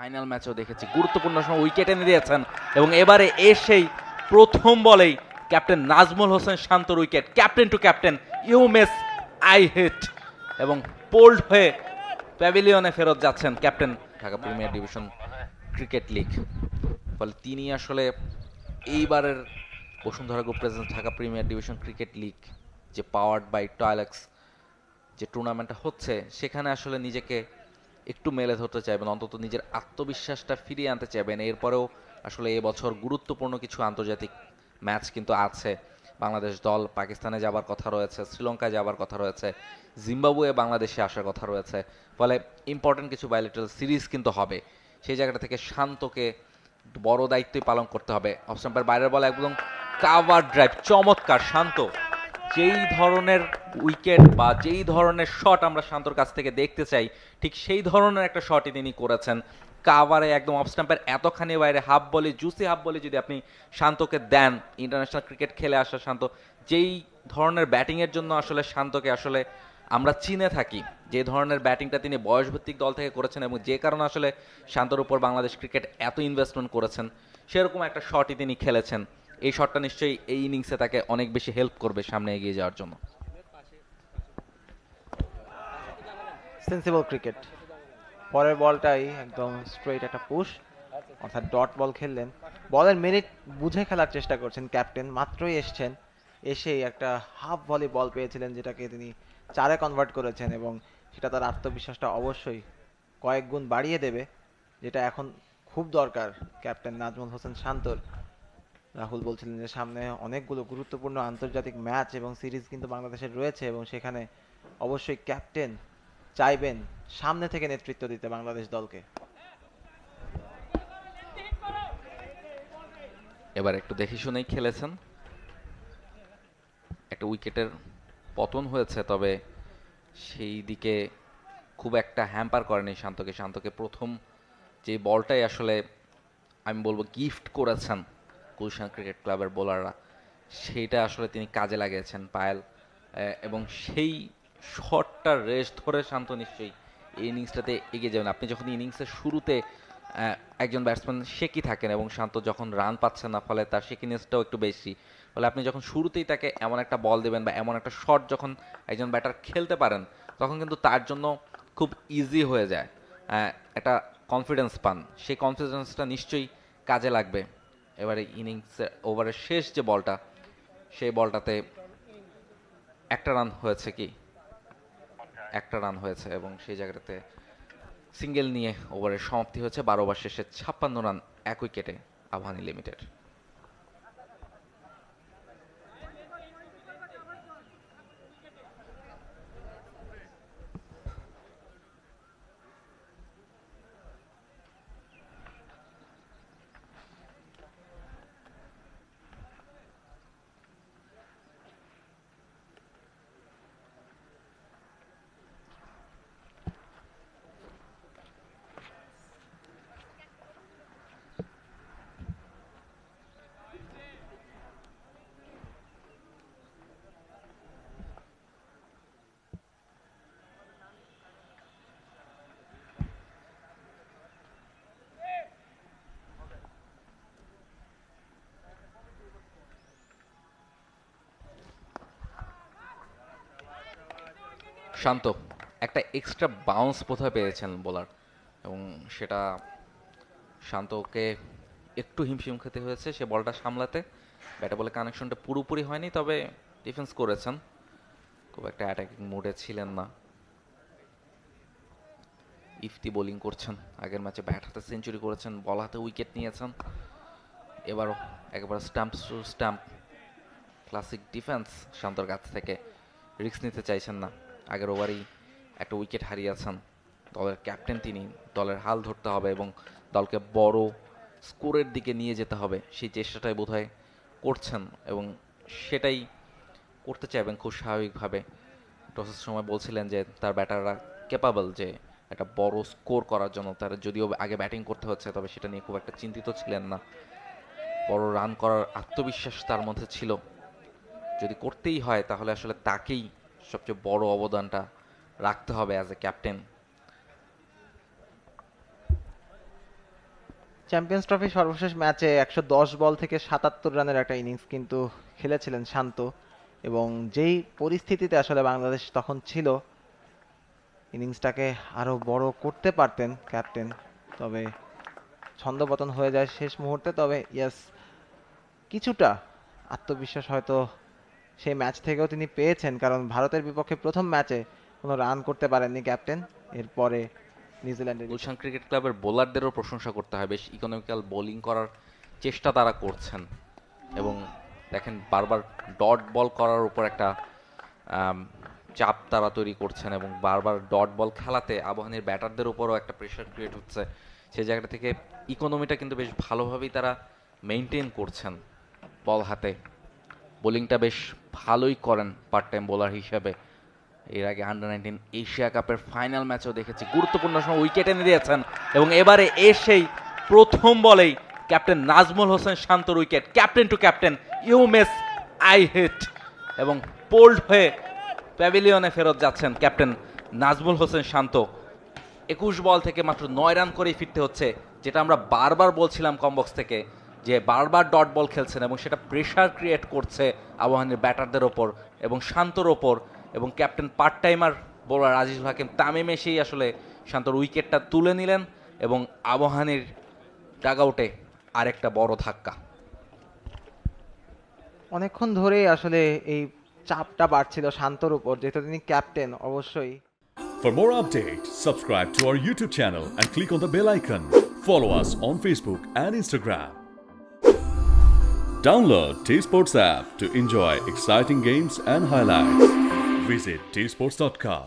Final ম্যাচেও দেখেছি গুরুত্বপূর্ণ সময় উইকেট এনে দিয়েছেন এবং এবারে এসেই প্রথম বলেই ক্যাপ্টেন নাজমুল হোসেন শান্তর wicket, captain to captain, you miss I hit, এবং পোল্ড হয়ে প্যাভিলিয়নে ফেরত যাচ্ছেন captain Dhaka premier division cricket league. ফলে তিনি আসলে এইবারের Bashundhara group presents Dhaka premier division cricket league যে পাওয়ার্ড বাই টয়লেক্স যে টুর্নামেন্টটা হচ্ছে, সেখানে আসলে নিজেকে একটু মেলে ধরতে চাইবেন, অন্তত নিজের আত্মবিশ্বাসটা ফিরিয়ে আনতে চাইবেন। এরপরেও আসলে এবছর গুরুত্বপূর্ণ কিছু আন্তর্জাতিক ম্যাচ কিন্তু আছে। বাংলাদেশ দল পাকিস্তানে যাবার কথা রয়েছে, শ্রীলঙ্কায় যাবার কথা রয়েছে, জিম্বাবুয়ে বাংলাদেশে আসার কথা রয়েছে। ফলে ইম্পর্টেন্ট কিছু বায়োলেটারাল সিরিজ কিন্তু হবে। সেই জায়গাটা থেকে শান্তকে বড় দায়িত্বই পালন করতে হবে। অফ স্টাম্পের বাইরের বলে একদম কাভার ড্রাইভ, চমৎকার শান্ত। যেই ধরনের উইকেট বা যেই ধরনের শট আমরা শান্তর কাছ থেকে দেখতে চাই, ঠিক সেই ধরনের একটা শটই তিনি করেছেন। কাভারে একদম অফ স্টাম্পের এতখানি বাইরে হাফ বলে, জুসি হাফ বলে যদি আপনি শান্তকে দেন, ইন্টারন্যাশনাল ক্রিকেট খেলে আসা শান্ত, যেই ধরনের ব্যাটিংয়ের জন্য আসলে শান্তকে আসলে আমরা চিনে থাকি, যে ধরনের ব্যাটিংটা তিনি বয়সভিত্তিক দল থেকে করেছেন এবং যে কারণে আসলে শান্তর উপর বাংলাদেশ ক্রিকেট এত ইনভেস্টমেন্ট করেছেন, সেরকম একটা শটই তিনি খেলেছেন। এই শটটা নিশ্চয়ই এই ইনিংসে তাকে অনেক বেশি হেল্প করবে সামনে এগিয়ে যাওয়ার জন্য। সেন্সিবল ক্রিকেট, পরের বলটাই একদম স্ট্রেট একটা পুশ, অর্থাৎ ডট বল খেললেন। বলের মিনিট বুঝে খেলার চেষ্টা করছেন ক্যাপ্টেন। মাত্রই এসছেন, এসেই একটা হাফ ভলি বল পেয়েছিলেন যেটাকে তিনি 4-এ কনভার্ট করেছেন এবং সেটা তার আত্মবিশ্বাসটা অবশ্যই কয়েক গুণ বাড়িয়ে দেবে, যেটা এখন খুব দরকার ক্যাপ্টেন নাজমুল হোসেন শান্তর। রাহুল বলছিলেন যে সামনে অনেকগুলো গুরুত্বপূর্ণ আন্তর্জাতিক ম্যাচ এবং সিরিজ কিন্তু বাংলাদেশের রয়েছে এবং সেখানে অবশ্যই ক্যাপ্টেন চাইবেন সামনে থেকে নেতৃত্ব দিতে বাংলাদেশ দলকে। এবার একটু দেখে শুনেই খেলেছেন, একটা উইকেটের পতন হয়েছে, তবে সেই দিকে খুব একটা হ্যাম্পার করেনি শান্তকে। শান্তকে প্রথম যে বলটাই আসলে আমি বলবো গিফট করেছেন গুলশান ক্রিকেট ক্লাবের বোলাররা, সেইটা আসলে তিনি কাজে লাগিয়েছেন পায়েল, এবং সেই শটটার রেস ধরে শান্ত নিশ্চয়ই এই ইনিংসটাতে এগিয়ে যাবেন। আপনি যখন ইনিংসের শুরুতে একজন ব্যাটসম্যান শেকি থাকেন এবং শান্ত যখন রান পাচ্ছেন না, ফলে তার শেকিনেসটাও একটু বেশি, ফলে আপনি যখন শুরুতেই তাকে এমন একটা বল দেবেন বা এমন একটা শট যখন একজন ব্যাটার খেলতে পারেন, তখন কিন্তু তার জন্য খুব ইজি হয়ে যায়, একটা কনফিডেন্স পান। সেই কনফিডেন্সটা নিশ্চয়ই কাজে লাগবে এবারে ইনিংসের ওভারের শেষ যে বলটা, সেই বলটাতে একটা রান হয়েছে, কি একটা রান হয়েছে, এবং সেই জায়গাটাতে সিঙ্গেল নিয়ে ওভারের সমাপ্তি হয়েছে। 12 ওভার শেষে 56 রান 1 উইকেটে আবাহনী লিমিটেড। শান্ত একটা এক্সট্রা বাউন্স বোধহয় পেয়েছেন বোলার, এবং সেটা শান্তকে একটু হিমশিম খেতে হয়েছে সে বলটা সামলাতে। ব্যাটে বলে কানেকশনটা পুরোপুরি হয়নি, তবে ডিফেন্স করেছেন, খুব একটা অ্যাটাকিং মুডে ছিলেন না। ইফতি বোলিং করছেন, আগের ম্যাচে ব্যাট হাতে সেঞ্চুরি করেছেন, বল হাতে উইকেট নিয়েছেন, এবারও একেবারে stump to stump classic defence শান্তর কাছ থেকে। রিস্ক নিতে চাইছেন না, আগের ওভারেই একটা উইকেট হারিয়েছেন। দলের ক্যাপ্টেন তিনি, দলের হাল ধরতে হবে এবং দলকে বড় স্কোরের দিকে নিয়ে যেতে হবে, সেই চেষ্টাটাই বোধহয় করছেন এবং সেটাই করতে চাইবেন খুব স্বাভাবিকভাবে। টসের সময় বলছিলেন যে তার ব্যাটাররা ক্যাপাবল যে একটা বড় স্কোর করার জন্য, তার যদিও আগে ব্যাটিং করতে হচ্ছে, তবে সেটা নিয়ে খুব একটা চিন্তিত ছিলেন না। বড় রান করার আত্মবিশ্বাস তার মধ্যে ছিল। যদি করতেই হয় তাহলে আসলে তাকেই সবচেয়ে বড় অবদানটা রাখতে হবে as a captain. Champions trophy সর্বশেষ ম্যাচে 110 বল থেকে 77 রানের একটা ইনিংস কিন্তু খেলেছিলেন শান্ত, এবং যেই পরিস্থিতিতে আসলে বাংলাদেশ তখন ছিল, ইনিংসটাকে আরো বড় করতে পারতেন ক্যাপ্টেন, তবে ছন্দপতন হয়ে যায় শেষ মুহূর্তে। তবে ইয়েস, কিছুটা আত্মবিশ্বাস হয়তো সেই ম্যাচ থেকেও তিনি পেয়েছেন, কারণ ভারতের বিপক্ষে প্রথম ম্যাচে কোনো রান করতে পারেননি ক্যাপ্টেন। এরপরে নিউজিল্যান্ডের গুলশান ক্রিকেট ক্লাবের বোলারদেরও প্রশংসা করতে হয়, বেশ ইকোনমিক্যাল বোলিং করার চেষ্টা তারা করছেন, এবং দেখেন বারবার ডট বল করার উপর একটা চাপ তারা তৈরি করছেন, এবং বারবার ডট বল খেলাতে আবাহনীর ব্যাটারদের উপরও একটা প্রেশার ক্রিয়েট হচ্ছে। সেই জায়গাটা থেকে ইকোনমিটা কিন্তু বেশ ভালোভাবেই তারা মেনটেন করছেন বল হাতে। বোলিংটা বেশ ভালোই করেন পার্ট টাইম বোলার হিসেবে। এর আগে আন্ডার-19 এশিয়া কাপের ফাইনাল ম্যাচেও দেখেছি গুরুত্বপূর্ণ সময় উইকেট এনে দিয়েছেন, এবং এবারে এসেই প্রথম বলেই ক্যাপ্টেন নাজমুল হোসেন শান্তর wicket. Captain to captain, you miss I hit, এবং পোল্ড হয়ে প্যাভিলিয়নে ফেরত যাচ্ছেন ক্যাপ্টেন নাজমুল হোসেন শান্ত। 21 বল থেকে মাত্র 9 রান করেই ফিরতে হচ্ছে, যেটা আমরা বারবার বলছিলাম কমবক্স থেকে, যে বারবার ডট বল খেলছেন এবং সেটা প্রেশার ক্রিয়েট করছে আবাহনীর ব্যাটারদের ওপর এবং শান্তর ওপর। এবং captain part timer bowler Azizul Hakim Tamim এসেই আসলে শান্তর উইকেটটা তুলে নিলেন, এবং আবাহনীর ডাগ আউটে আরেকটা বড় ধাক্কা। অনেকক্ষণ ধরেই আসলে এই চাপটা বাড়ছিল শান্তর উপর, যেহেতু তিনি ক্যাপ্টেন অবশ্যই। For more updates, subscribe to our YouTube channel and click on the bell icon. Follow us on Facebook and Instagram. Download T-Sports app to enjoy exciting games and highlights. Visit tsports.com.